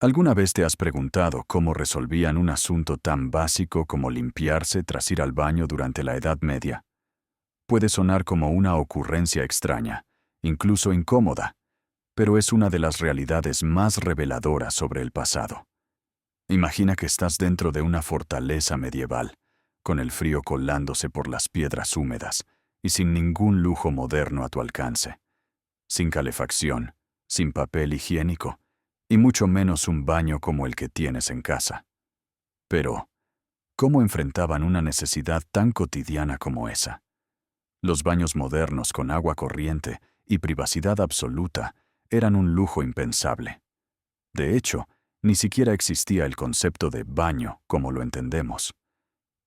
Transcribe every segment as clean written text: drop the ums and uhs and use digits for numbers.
¿Alguna vez te has preguntado cómo resolvían un asunto tan básico como limpiarse tras ir al baño durante la Edad Media? Puede sonar como una ocurrencia extraña, incluso incómoda, pero es una de las realidades más reveladoras sobre el pasado. Imagina que estás dentro de una fortaleza medieval, con el frío colándose por las piedras húmedas y sin ningún lujo moderno a tu alcance. Sin calefacción, sin papel higiénico, y mucho menos un baño como el que tienes en casa. Pero, ¿cómo enfrentaban una necesidad tan cotidiana como esa? Los baños modernos con agua corriente y privacidad absoluta eran un lujo impensable. De hecho, ni siquiera existía el concepto de baño como lo entendemos.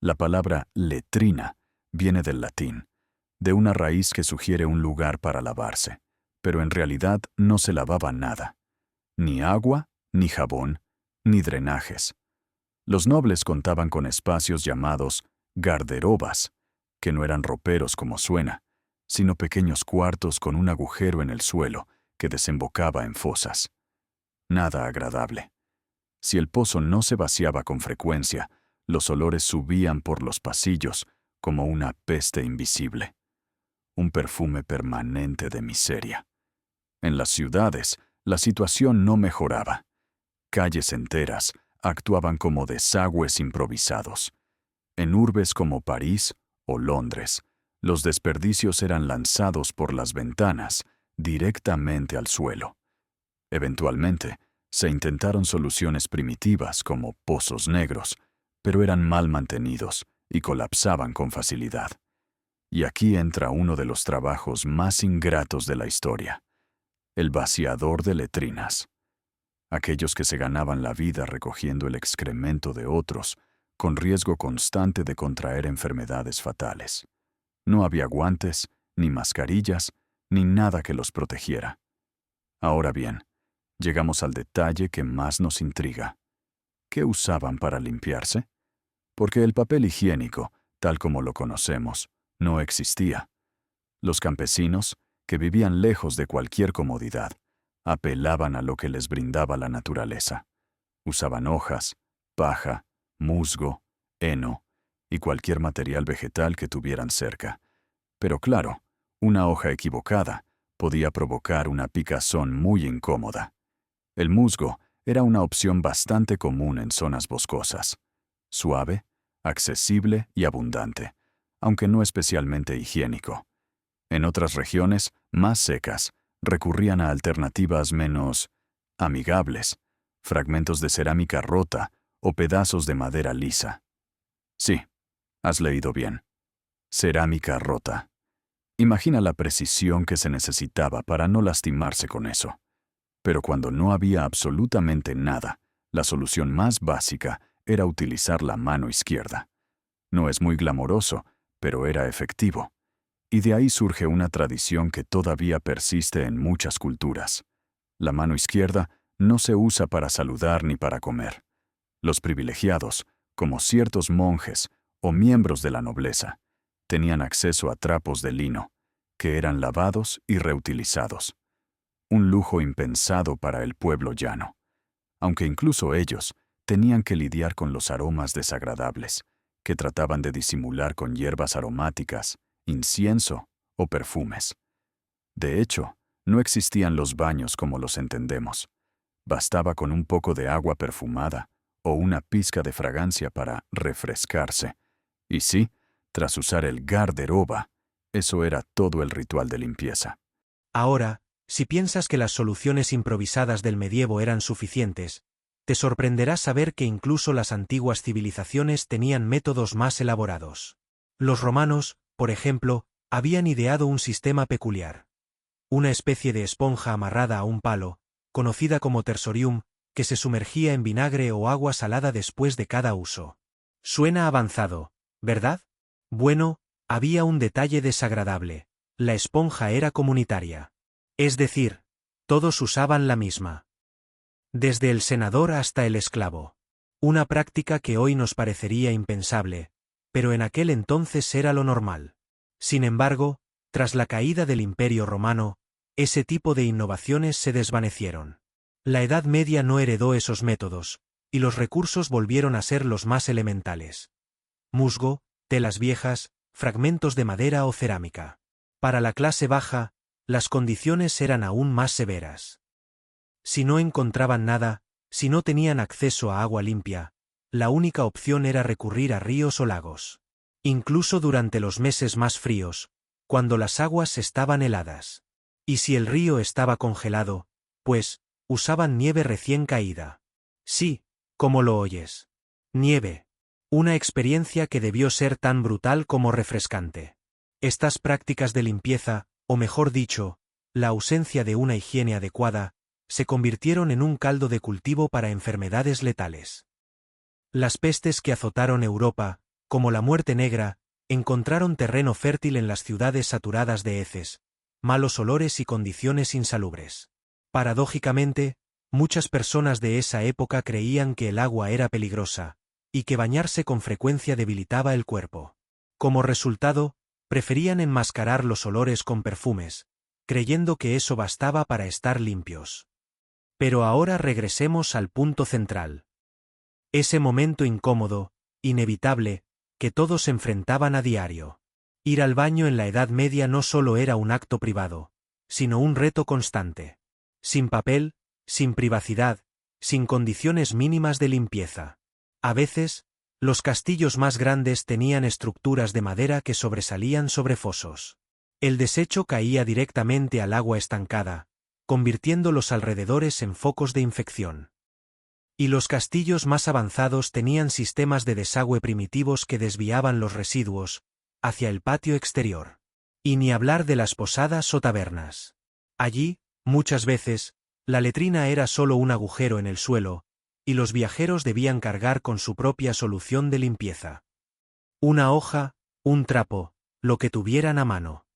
La palabra letrina viene del latín, de una raíz que sugiere un lugar para lavarse, pero en realidad no se lavaba nada. Ni agua, ni jabón, ni drenajes. Los nobles contaban con espacios llamados garderobas, que no eran roperos como suena, sino pequeños cuartos con un agujero en el suelo que desembocaba en fosas. Nada agradable. Si el pozo no se vaciaba con frecuencia, los olores subían por los pasillos como una peste invisible. Un perfume permanente de miseria. En las ciudades, la situación no mejoraba. Calles enteras actuaban como desagües improvisados. En urbes como París o Londres, los desperdicios eran lanzados por las ventanas directamente al suelo. Eventualmente, se intentaron soluciones primitivas como pozos negros, pero eran mal mantenidos y colapsaban con facilidad. Y aquí entra uno de los trabajos más ingratos de la historia: el vaciador de letrinas. Aquellos que se ganaban la vida recogiendo el excremento de otros, con riesgo constante de contraer enfermedades fatales. No había guantes, ni mascarillas, ni nada que los protegiera. Ahora bien, llegamos al detalle que más nos intriga. ¿Qué usaban para limpiarse? Porque el papel higiénico, tal como lo conocemos, no existía. Los campesinos, que vivían lejos de cualquier comodidad, apelaban a lo que les brindaba la naturaleza. Usaban hojas, paja, musgo, heno y cualquier material vegetal que tuvieran cerca. Pero claro, una hoja equivocada podía provocar una picazón muy incómoda. El musgo era una opción bastante común en zonas boscosas. Suave, accesible y abundante, aunque no especialmente higiénico. En otras regiones, más secas, recurrían a alternativas menos amigables, fragmentos de cerámica rota o pedazos de madera lisa. Sí, has leído bien. Cerámica rota. Imagina la precisión que se necesitaba para no lastimarse con eso. Pero cuando no había absolutamente nada, la solución más básica era utilizar la mano izquierda. No es muy glamoroso, pero era efectivo. Y de ahí surge una tradición que todavía persiste en muchas culturas. La mano izquierda no se usa para saludar ni para comer. Los privilegiados, como ciertos monjes o miembros de la nobleza, tenían acceso a trapos de lino, que eran lavados y reutilizados. Un lujo impensado para el pueblo llano. Aunque incluso ellos tenían que lidiar con los aromas desagradables, que trataban de disimular con hierbas aromáticas, incienso o perfumes. De hecho, no existían los baños como los entendemos. Bastaba con un poco de agua perfumada o una pizca de fragancia para refrescarse. Y sí, tras usar el garderoba, eso era todo el ritual de limpieza. Ahora, si piensas que las soluciones improvisadas del medievo eran suficientes, te sorprenderá saber que incluso las antiguas civilizaciones tenían métodos más elaborados. Los romanos, por ejemplo, habían ideado un sistema peculiar. Una especie de esponja amarrada a un palo, conocida como tersorium, que se sumergía en vinagre o agua salada después de cada uso. Suena avanzado, ¿verdad? Bueno, había un detalle desagradable. La esponja era comunitaria. Es decir, todos usaban la misma. Desde el senador hasta el esclavo. Una práctica que hoy nos parecería impensable, pero en aquel entonces era lo normal. Sin embargo, tras la caída del Imperio Romano, ese tipo de innovaciones se desvanecieron. La Edad Media no heredó esos métodos, y los recursos volvieron a ser los más elementales. Musgo, telas viejas, fragmentos de madera o cerámica. Para la clase baja, las condiciones eran aún más severas. Si no encontraban nada, si no tenían acceso a agua limpia, la única opción era recurrir a ríos o lagos. Incluso durante los meses más fríos, cuando las aguas estaban heladas. Y si el río estaba congelado, pues, usaban nieve recién caída. Sí, como lo oyes. Nieve. Una experiencia que debió ser tan brutal como refrescante. Estas prácticas de limpieza, o mejor dicho, la ausencia de una higiene adecuada, se convirtieron en un caldo de cultivo para enfermedades letales. Las pestes que azotaron Europa, como la muerte negra, encontraron terreno fértil en las ciudades saturadas de heces, malos olores y condiciones insalubres. Paradójicamente, muchas personas de esa época creían que el agua era peligrosa, y que bañarse con frecuencia debilitaba el cuerpo. Como resultado, preferían enmascarar los olores con perfumes, creyendo que eso bastaba para estar limpios. Pero ahora regresemos al punto central. Ese momento incómodo, inevitable, que todos enfrentaban a diario. Ir al baño en la Edad Media no solo era un acto privado, sino un reto constante. Sin papel, sin privacidad, sin condiciones mínimas de limpieza. A veces, los castillos más grandes tenían estructuras de madera que sobresalían sobre fosos. El desecho caía directamente al agua estancada, convirtiendo los alrededores en focos de infección. Y los castillos más avanzados tenían sistemas de desagüe primitivos que desviaban los residuos hacia el patio exterior. Y ni hablar de las posadas o tabernas. Allí, muchas veces, la letrina era solo un agujero en el suelo, y los viajeros debían cargar con su propia solución de limpieza. Una hoja, un trapo, lo que tuvieran a mano.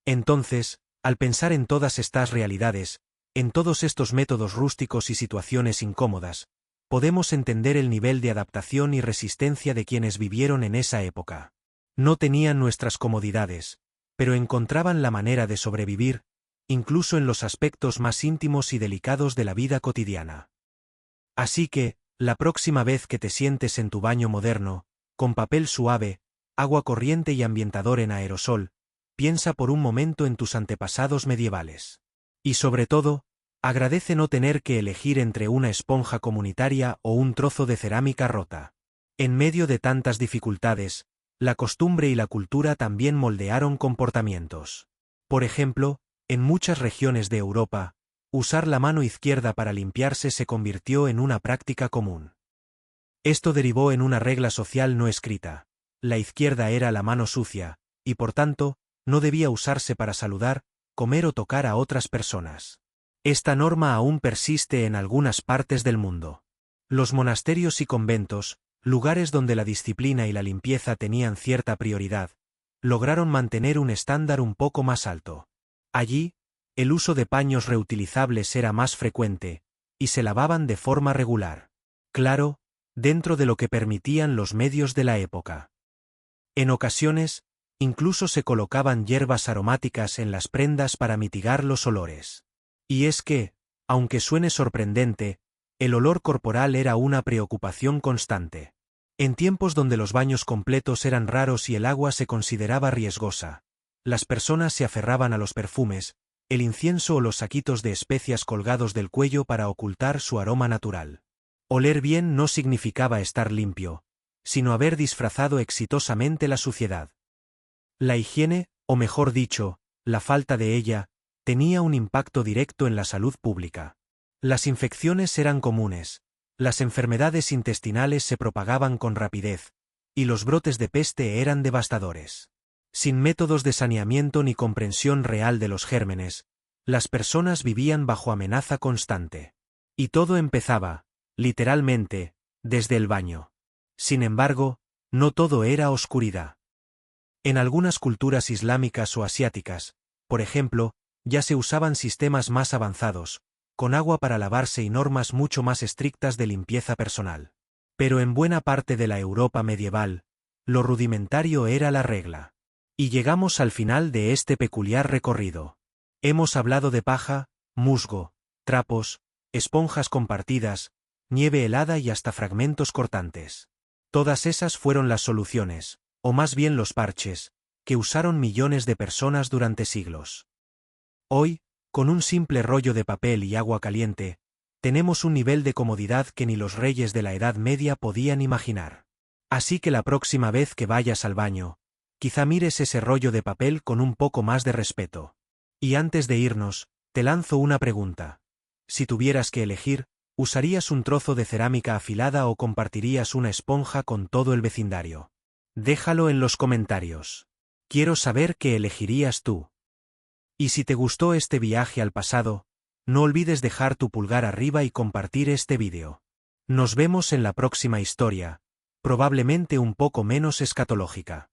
Entonces, al pensar en todas estas realidades, en todos estos métodos rústicos y situaciones incómodas, podemos entender el nivel de adaptación y resistencia de quienes vivieron en esa época. No tenían nuestras comodidades, pero encontraban la manera de sobrevivir, incluso en los aspectos más íntimos y delicados de la vida cotidiana. Así que, la próxima vez que te sientes en tu baño moderno, con papel suave, agua corriente y ambientador en aerosol, piensa por un momento en tus antepasados medievales. Y sobre todo, agradece no tener que elegir entre una esponja comunitaria o un trozo de cerámica rota. En medio de tantas dificultades, la costumbre y la cultura también moldearon comportamientos. Por ejemplo, en muchas regiones de Europa, usar la mano izquierda para limpiarse se convirtió en una práctica común. Esto derivó en una regla social no escrita. La izquierda era la mano sucia, y por tanto, no debía usarse para saludar, comer o tocar a otras personas. Esta norma aún persiste en algunas partes del mundo. Los monasterios y conventos, lugares donde la disciplina y la limpieza tenían cierta prioridad, lograron mantener un estándar un poco más alto. Allí, el uso de paños reutilizables era más frecuente, y se lavaban de forma regular. Claro, dentro de lo que permitían los medios de la época. En ocasiones, incluso se colocaban hierbas aromáticas en las prendas para mitigar los olores. Y es que, aunque suene sorprendente, el olor corporal era una preocupación constante. En tiempos donde los baños completos eran raros y el agua se consideraba riesgosa, las personas se aferraban a los perfumes, el incienso o los saquitos de especias colgados del cuello para ocultar su aroma natural. Oler bien no significaba estar limpio, sino haber disfrazado exitosamente la suciedad. La higiene, o mejor dicho, la falta de ella, tenía un impacto directo en la salud pública. Las infecciones eran comunes, las enfermedades intestinales se propagaban con rapidez, y los brotes de peste eran devastadores. Sin métodos de saneamiento ni comprensión real de los gérmenes, las personas vivían bajo amenaza constante. Y todo empezaba, literalmente, desde el baño. Sin embargo, no todo era oscuridad. En algunas culturas islámicas o asiáticas, por ejemplo, ya se usaban sistemas más avanzados, con agua para lavarse y normas mucho más estrictas de limpieza personal. Pero en buena parte de la Europa medieval, lo rudimentario era la regla. Y llegamos al final de este peculiar recorrido. Hemos hablado de paja, musgo, trapos, esponjas compartidas, nieve helada y hasta fragmentos cortantes. Todas esas fueron las soluciones, o más bien los parches, que usaron millones de personas durante siglos. Hoy, con un simple rollo de papel y agua caliente, tenemos un nivel de comodidad que ni los reyes de la Edad Media podían imaginar. Así que la próxima vez que vayas al baño, quizá mires ese rollo de papel con un poco más de respeto. Y antes de irnos, te lanzo una pregunta. Si tuvieras que elegir, ¿usarías un trozo de cerámica afilada o compartirías una esponja con todo el vecindario? Déjalo en los comentarios. Quiero saber qué elegirías tú. Y si te gustó este viaje al pasado, no olvides dejar tu pulgar arriba y compartir este vídeo. Nos vemos en la próxima historia, probablemente un poco menos escatológica.